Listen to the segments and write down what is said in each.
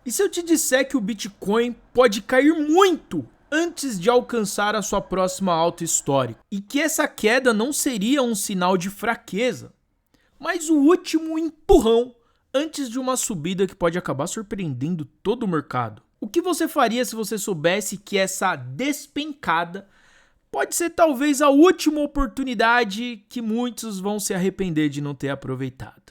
E se eu te disser que o Bitcoin pode cair muito antes de alcançar a sua próxima alta histórica? E que essa queda não seria um sinal de fraqueza, mas o último empurrão antes de uma subida que pode acabar surpreendendo todo o mercado? O que você faria se você soubesse que essa despencada pode ser talvez a última oportunidade que muitos vão se arrepender de não ter aproveitado?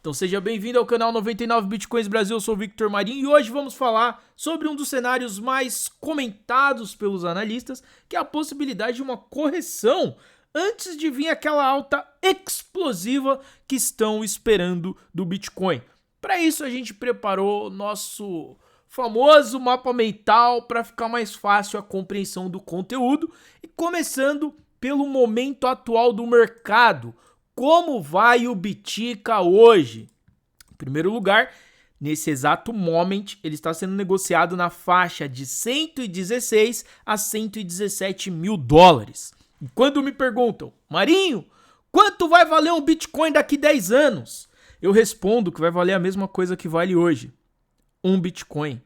Então seja bem-vindo ao canal 99 Bitcoins Brasil, eu sou o Victor Marinho e hoje vamos falar sobre um dos cenários mais comentados pelos analistas, que é a possibilidade de uma correção antes de vir aquela alta explosiva que estão esperando do Bitcoin. Para isso a gente preparou o nosso famoso mapa mental para ficar mais fácil a compreensão do conteúdo e começando pelo momento atual do mercado. Como vai o Bitica hoje? Em primeiro lugar, nesse exato momento, ele está sendo negociado na faixa de 116 a 117 mil dólares. E quando me perguntam, Marinho, quanto vai valer um Bitcoin daqui 10 anos? Eu respondo que vai valer a mesma coisa que vale hoje. Um Bitcoin.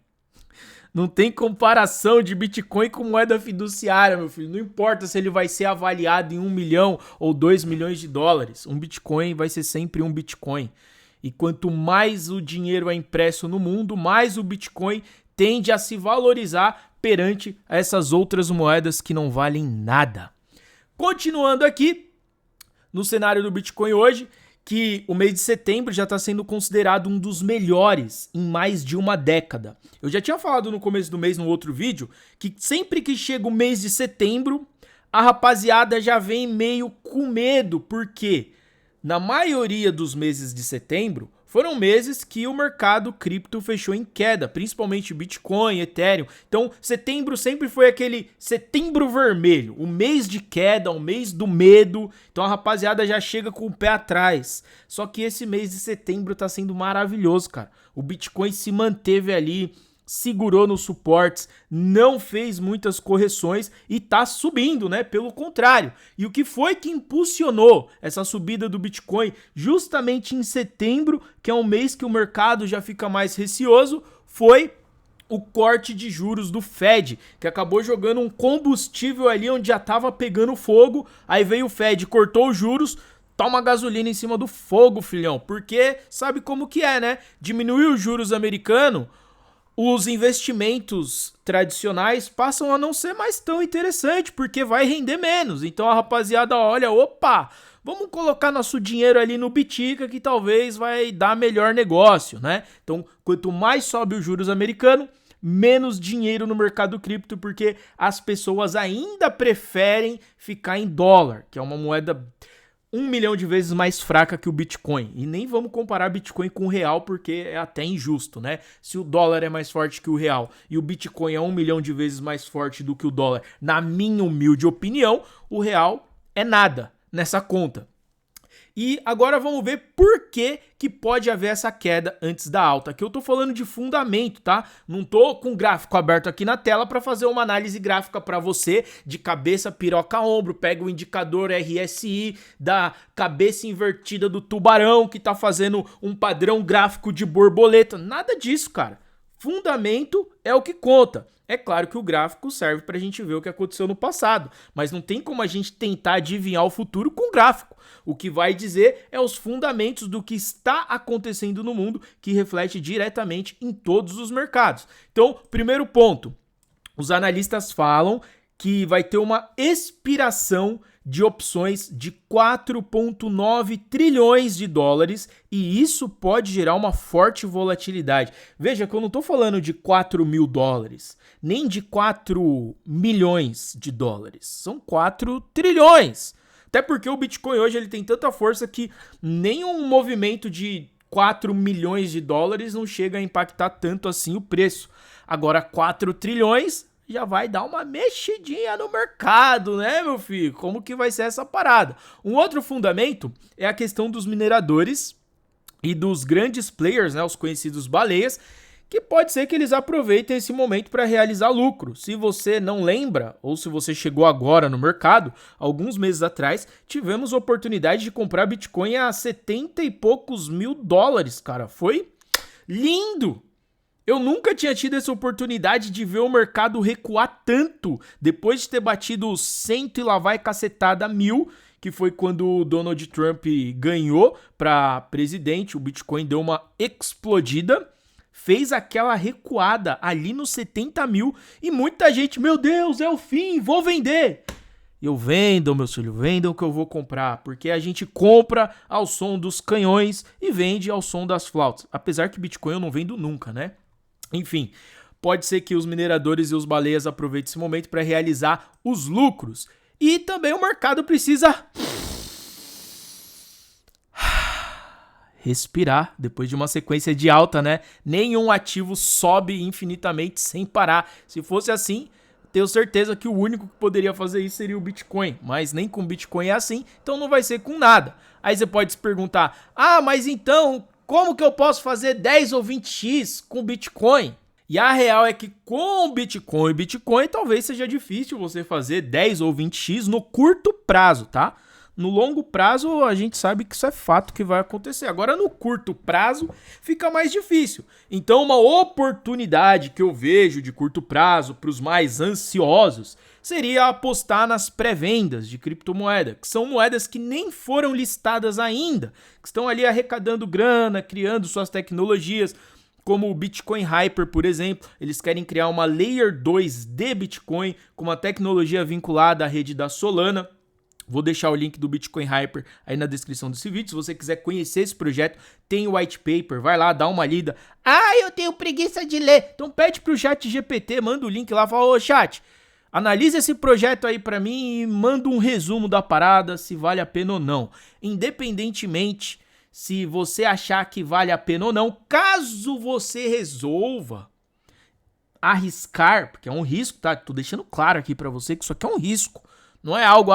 Não tem comparação de Bitcoin com moeda fiduciária, meu filho. Não importa se ele vai ser avaliado em 1 milhão ou 2 milhões de dólares. Um Bitcoin vai ser sempre um Bitcoin. E quanto mais o dinheiro é impresso no mundo, mais o Bitcoin tende a se valorizar perante essas outras moedas que não valem nada. Continuando aqui, no cenário do Bitcoin hoje, que o mês de setembro já está sendo considerado um dos melhores em mais de uma década. Eu já tinha falado no começo do mês, no outro vídeo, que sempre que chega o mês de setembro, a rapaziada já vem meio com medo, porque na maioria dos meses de setembro, foram meses que o mercado cripto fechou em queda, principalmente Bitcoin, Ethereum. Então, setembro sempre foi aquele setembro vermelho, o mês de queda, o mês do medo. Então, a rapaziada já chega com o pé atrás. Só que esse mês de setembro tá sendo maravilhoso, cara. O Bitcoin se manteve ali, segurou nos suportes, não fez muitas correções e tá subindo, né? Pelo contrário. E o que foi que impulsionou essa subida do Bitcoin justamente em setembro, que é um mês que o mercado já fica mais receoso, foi o corte de juros do Fed, que acabou jogando um combustível ali onde já tava pegando fogo. Aí veio o Fed, cortou os juros, toma gasolina em cima do fogo, filhão. Porque sabe como que é, né? Diminuiu os juros americanos, os investimentos tradicionais passam a não ser mais tão interessante, porque vai render menos. Então a rapaziada olha, opa, vamos colocar nosso dinheiro ali no Bitica que talvez vai dar melhor negócio, né? Então quanto mais sobe os juros americanos, menos dinheiro no mercado cripto, porque as pessoas ainda preferem ficar em dólar, que é uma moeda 1 milhão de vezes mais fraca que o Bitcoin. E nem vamos comparar Bitcoin com o real, porque é até injusto, né? Se o dólar é mais forte que o real e o Bitcoin é 1 milhão de vezes mais forte do que o dólar, na minha humilde opinião, o real é nada nessa conta. E agora vamos ver por que pode haver essa queda antes da alta. Aqui eu tô falando de fundamento, tá? Não tô com o gráfico aberto aqui na tela para fazer uma análise gráfica para você de cabeça, piroca, ombro. Pega o indicador RSI da cabeça invertida do tubarão que tá fazendo um padrão gráfico de borboleta. Nada disso, cara. Fundamento é o que conta. É claro que o gráfico serve para a gente ver o que aconteceu no passado, mas não tem como a gente tentar adivinhar o futuro com gráfico. O que vai dizer é os fundamentos do que está acontecendo no mundo, que reflete diretamente em todos os mercados. Então, primeiro ponto, os analistas falam que vai ter uma expiração de opções de 4,9 trilhões de dólares e isso pode gerar uma forte volatilidade. Veja que eu não estou falando de 4 mil dólares, nem de 4 milhões de dólares, são 4 trilhões. Até porque o Bitcoin hoje ele tem tanta força que nenhum movimento de 4 milhões de dólares não chega a impactar tanto assim o preço. Agora 4 trilhões já vai dar uma mexidinha no mercado, né, meu filho? Como que vai ser essa parada? Um outro fundamento é a questão dos mineradores e dos grandes players, né, os conhecidos baleias, que pode ser que eles aproveitem esse momento para realizar lucro. Se você não lembra, ou se você chegou agora no mercado, alguns meses atrás, tivemos a oportunidade de comprar Bitcoin a 70 e poucos mil dólares, cara. Foi lindo! Eu nunca tinha tido essa oportunidade de ver o mercado recuar tanto depois de ter batido os 100 e lá vai cacetada 1000, que foi quando o Donald Trump ganhou para presidente. O Bitcoin deu uma explodida, fez aquela recuada ali nos 70 mil e muita gente, meu Deus, é o fim, vou vender. Eu vendam, meu filho, vendam que eu vou comprar, porque a gente compra ao som dos canhões e vende ao som das flautas. Apesar que Bitcoin eu não vendo nunca, né? Enfim, pode ser que os mineradores e os baleias aproveitem esse momento para realizar os lucros. E também o mercado precisa respirar depois de uma sequência de alta, né? Nenhum ativo sobe infinitamente sem parar. Se fosse assim, tenho certeza que o único que poderia fazer isso seria o Bitcoin, mas nem com Bitcoin é assim, então não vai ser com nada. Aí você pode se perguntar, mas então como que eu posso fazer 10 ou 20x com Bitcoin? E a real é que com Bitcoin e Bitcoin talvez seja difícil você fazer 10 ou 20x no curto prazo, tá? No longo prazo, a gente sabe que isso é fato que vai acontecer. Agora, no curto prazo, fica mais difícil. Então, uma oportunidade que eu vejo de curto prazo para os mais ansiosos seria apostar nas pré-vendas de criptomoeda, que são moedas que nem foram listadas ainda, que estão ali arrecadando grana, criando suas tecnologias, como o Bitcoin Hyper, por exemplo. Eles querem criar uma Layer 2 de Bitcoin com uma tecnologia vinculada à rede da Solana. Vou deixar o link do Bitcoin Hyper aí na descrição desse vídeo. Se você quiser conhecer esse projeto, tem o white paper, vai lá, dá uma lida. Eu tenho preguiça de ler. Então pede pro chat GPT, manda o link lá, fala, ô chat, analisa esse projeto aí pra mim e manda um resumo da parada, se vale a pena ou não. Independentemente se você achar que vale a pena ou não, caso você resolva arriscar, porque é um risco, tá? Tô deixando claro aqui pra você que isso aqui é um risco. Não é algo,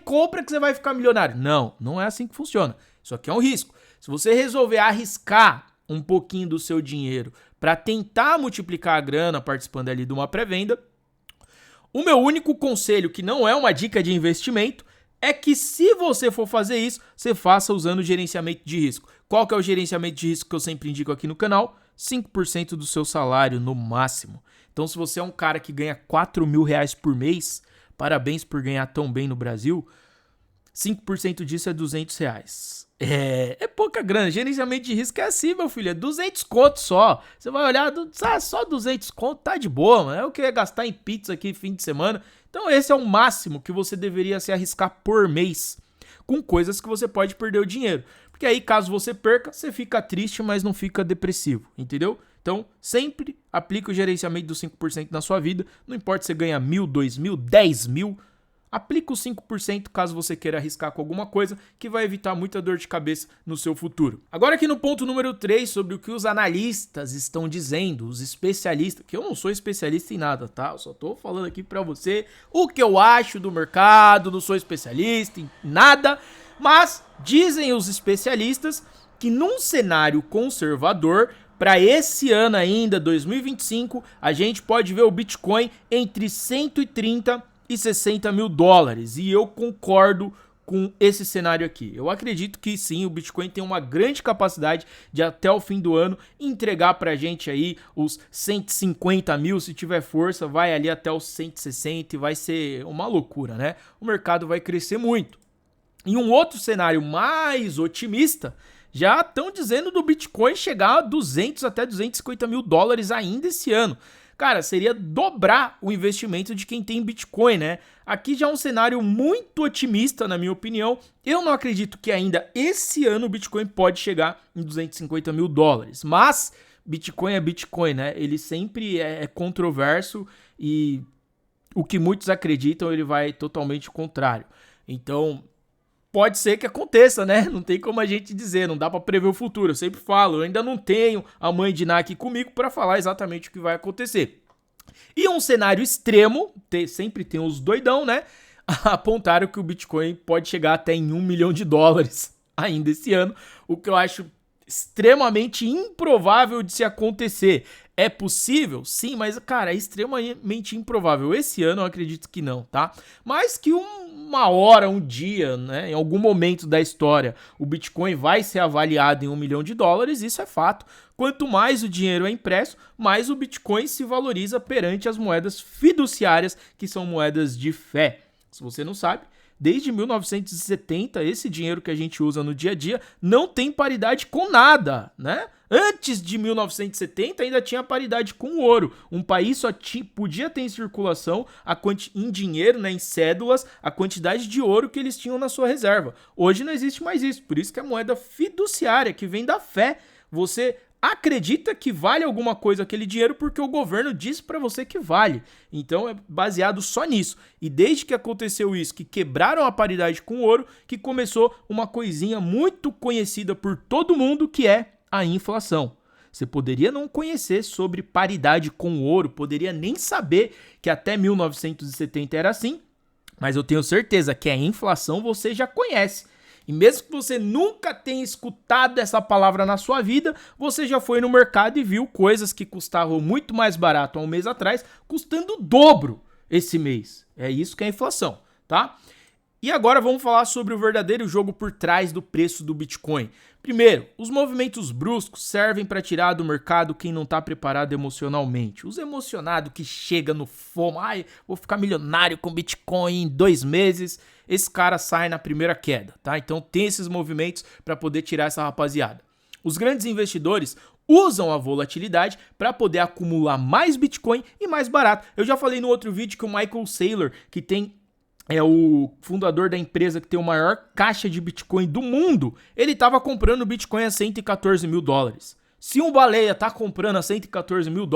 compra que você vai ficar milionário. Não, não é assim que funciona. Isso aqui é um risco. Se você resolver arriscar um pouquinho do seu dinheiro para tentar multiplicar a grana participando ali de uma pré-venda, o meu único conselho, que não é uma dica de investimento, é que se você for fazer isso, você faça usando o gerenciamento de risco. Qual que é o gerenciamento de risco que eu sempre indico aqui no canal? 5% do seu salário no máximo. Então, se você é um cara que ganha R$4.000 por mês, parabéns por ganhar tão bem no Brasil, 5% disso é R$200. É pouca grana. Gerenciamento de risco é assim, meu filho, é 200 conto só. Você vai olhar, só 200 conto tá de boa, mano. É o que eu ia gastar em pizza aqui fim de semana. Então esse é o máximo que você deveria se arriscar por mês, com coisas que você pode perder o dinheiro. Porque aí, caso você perca, você fica triste, mas não fica depressivo, entendeu? Então, sempre aplique o gerenciamento dos 5% na sua vida. Não importa se você ganha 1.000, 2.000, 10.000. Aplica os 5% caso você queira arriscar com alguma coisa, que vai evitar muita dor de cabeça no seu futuro. Agora aqui no ponto número 3, sobre o que os analistas estão dizendo, os especialistas, que eu não sou especialista em nada, tá? Eu só tô falando aqui pra você o que eu acho do mercado, não sou especialista em nada, mas dizem os especialistas que num cenário conservador, para esse ano ainda, 2025, a gente pode ver o Bitcoin entre 130 e 60 mil dólares. E eu concordo com esse cenário aqui. Eu acredito que sim, o Bitcoin tem uma grande capacidade de até o fim do ano entregar pra gente aí os 150 mil, se tiver força, vai ali até os 160 e vai ser uma loucura, né? O mercado vai crescer muito. Em um outro cenário mais otimista, já estão dizendo do Bitcoin chegar a 200 até 250 mil dólares ainda esse ano. Cara, seria dobrar o investimento de quem tem Bitcoin, né? Aqui já é um cenário muito otimista, na minha opinião. Eu não acredito que ainda esse ano o Bitcoin pode chegar em 250 mil dólares. Mas Bitcoin é Bitcoin, né? Ele sempre é controverso e o que muitos acreditam, ele vai totalmente contrário. Então, pode ser que aconteça, né? Não tem como a gente dizer, não dá pra prever o futuro. Eu sempre falo, eu ainda não tenho a mãe de Ná aqui comigo pra falar exatamente o que vai acontecer. E um cenário extremo, sempre tem os doidão, né? Apontaram que o Bitcoin pode chegar até em $1 milhão ainda esse ano, o que eu acho extremamente improvável de se acontecer. É possível? Sim, mas, cara, é extremamente improvável. Esse ano eu acredito que não, tá? Mas que uma uma hora, um dia, né, em algum momento da história, o Bitcoin vai ser avaliado em $1 milhão, isso é fato. Quanto mais o dinheiro é impresso, mais o Bitcoin se valoriza perante as moedas fiduciárias, que são moedas de fé. Se você não sabe, desde 1970, esse dinheiro que a gente usa no dia a dia não tem paridade com nada, né? Antes de 1970 ainda tinha paridade com o ouro. Um país só podia ter em circulação em dinheiro, né, em cédulas, a quantidade de ouro que eles tinham na sua reserva. Hoje não existe mais isso, por isso que é moeda fiduciária, que vem da fé. Você acredita que vale alguma coisa aquele dinheiro porque o governo diz para você que vale. Então é baseado só nisso. E desde que aconteceu isso, que quebraram a paridade com o ouro, que começou uma coisinha muito conhecida por todo mundo, que é a inflação. Você poderia não conhecer sobre paridade com o ouro, poderia nem saber que até 1970 era assim, mas eu tenho certeza que a inflação você já conhece. E mesmo que você nunca tenha escutado essa palavra na sua vida, você já foi no mercado e viu coisas que custavam muito mais barato há um mês atrás, custando o dobro esse mês. É isso que é a inflação, tá? E agora vamos falar sobre o verdadeiro jogo por trás do preço do Bitcoin. Primeiro, os movimentos bruscos servem para tirar do mercado quem não está preparado emocionalmente. Os emocionados que chegam no FOMO, vou ficar milionário com Bitcoin em 2 meses, esse cara sai na primeira queda, tá? Então tem esses movimentos para poder tirar essa rapaziada. Os grandes investidores usam a volatilidade para poder acumular mais Bitcoin e mais barato. Eu já falei no outro vídeo que o Michael Saylor, que é o fundador da empresa que tem o maior caixa de Bitcoin do mundo, ele estava comprando Bitcoin a $114 mil. Se um baleia tá comprando a $114 mil,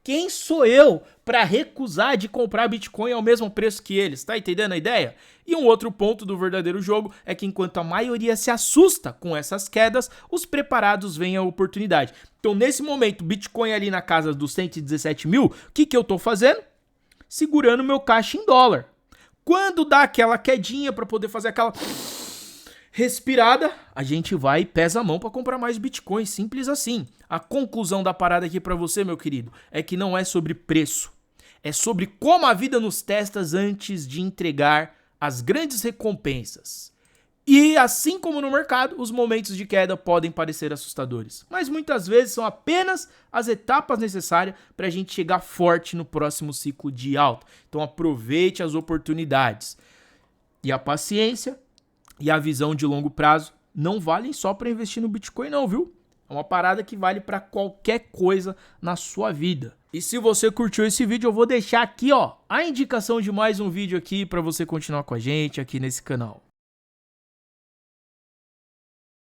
quem sou eu para recusar de comprar Bitcoin ao mesmo preço que eles? Tá entendendo a ideia? E um outro ponto do verdadeiro jogo é que enquanto a maioria se assusta com essas quedas, os preparados veem a oportunidade. Então nesse momento, Bitcoin ali na casa dos 117 mil, o que eu tô fazendo? Segurando meu caixa em dólar. Quando dá aquela quedinha para poder fazer aquela respirada, a gente vai e pesa a mão para comprar mais Bitcoin, simples assim. A conclusão da parada aqui para você, meu querido, é que não é sobre preço, é sobre como a vida nos testa antes de entregar as grandes recompensas. E assim como no mercado, os momentos de queda podem parecer assustadores, mas muitas vezes são apenas as etapas necessárias para a gente chegar forte no próximo ciclo de alta. Então aproveite as oportunidades. E a paciência e a visão de longo prazo não valem só para investir no Bitcoin não, viu? É uma parada que vale para qualquer coisa na sua vida. E se você curtiu esse vídeo, eu vou deixar aqui, ó, a indicação de mais um vídeo aqui para você continuar com a gente aqui nesse canal.